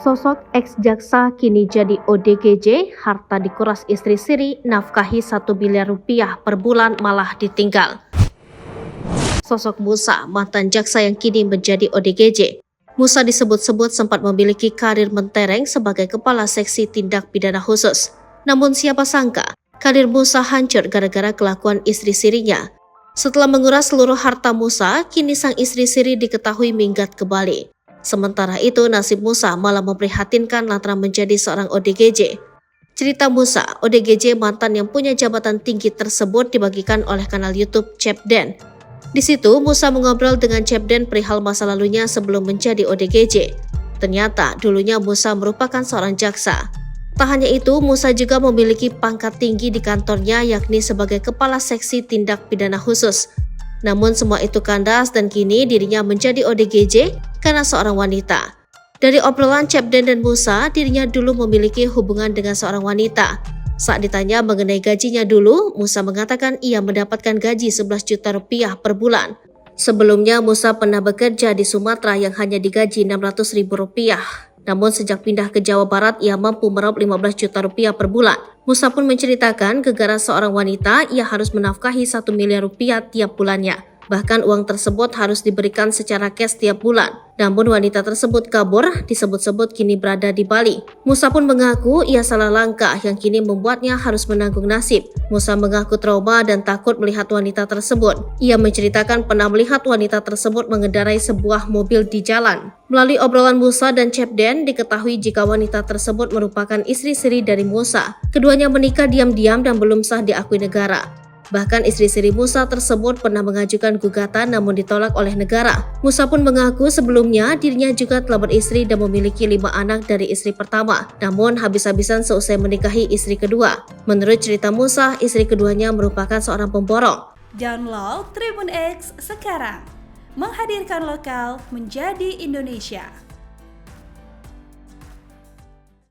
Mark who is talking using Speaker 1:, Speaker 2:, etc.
Speaker 1: Sosok ex-jaksa kini jadi ODGJ, harta dikuras istri siri, nafkahi 1 miliar rupiah per bulan malah ditinggal. Sosok Musa, mantan jaksa yang kini menjadi ODGJ. Musa disebut-sebut sempat memiliki karir mentereng sebagai kepala seksi tindak pidana khusus. Namun siapa sangka, karir Musa hancur gara-gara kelakuan istri sirinya. Setelah menguras seluruh harta Musa, kini sang istri siri diketahui minggat ke Bali. Sementara itu, nasib Musa malah memprihatinkan lantaran menjadi seorang ODGJ. Cerita Musa, ODGJ mantan yang punya jabatan tinggi tersebut dibagikan oleh kanal YouTube Cepden. Di situ, Musa mengobrol dengan Cepden perihal masa lalunya sebelum menjadi ODGJ. Ternyata, dulunya Musa merupakan seorang jaksa. Tak hanya itu, Musa juga memiliki pangkat tinggi di kantornya yakni sebagai Kepala Seksi Tindak Pidana Khusus. Namun semua itu kandas dan kini dirinya menjadi ODGJ karena seorang wanita. Dari obrolan Cepden dan Musa, dirinya dulu memiliki hubungan dengan seorang wanita. Saat ditanya mengenai gajinya dulu, Musa mengatakan ia mendapatkan gaji 11 juta rupiah per bulan. Sebelumnya Musa pernah bekerja di Sumatera yang hanya digaji 600 ribu rupiah. Namun sejak pindah ke Jawa Barat, ia mampu meraup 15 juta rupiah per bulan. Musa pun menceritakan gegara seorang wanita, ia harus menafkahi 1 miliar rupiah tiap bulannya. Bahkan uang tersebut harus diberikan secara cash tiap bulan. Namun wanita tersebut kabur, disebut-sebut kini berada di Bali. Musa pun mengaku ia salah langkah yang kini membuatnya harus menanggung nasib. Musa mengaku trauma dan takut melihat wanita tersebut. Ia menceritakan pernah melihat wanita tersebut mengendarai sebuah mobil di jalan. Melalui obrolan Musa dan Cepden, diketahui jika wanita tersebut merupakan istri siri dari Musa. Keduanya menikah diam-diam dan belum sah diakui negara. Bahkan istri siri Musa tersebut pernah mengajukan gugatan namun ditolak oleh negara. Musa pun mengaku sebelumnya dirinya juga telah beristri dan memiliki 5 anak dari istri pertama. Namun habis-habisan seusai menikahi istri kedua. Menurut cerita Musa, istri keduanya merupakan seorang pemborong.
Speaker 2: Download Tribun X sekarang. Menghadirkan lokal menjadi Indonesia.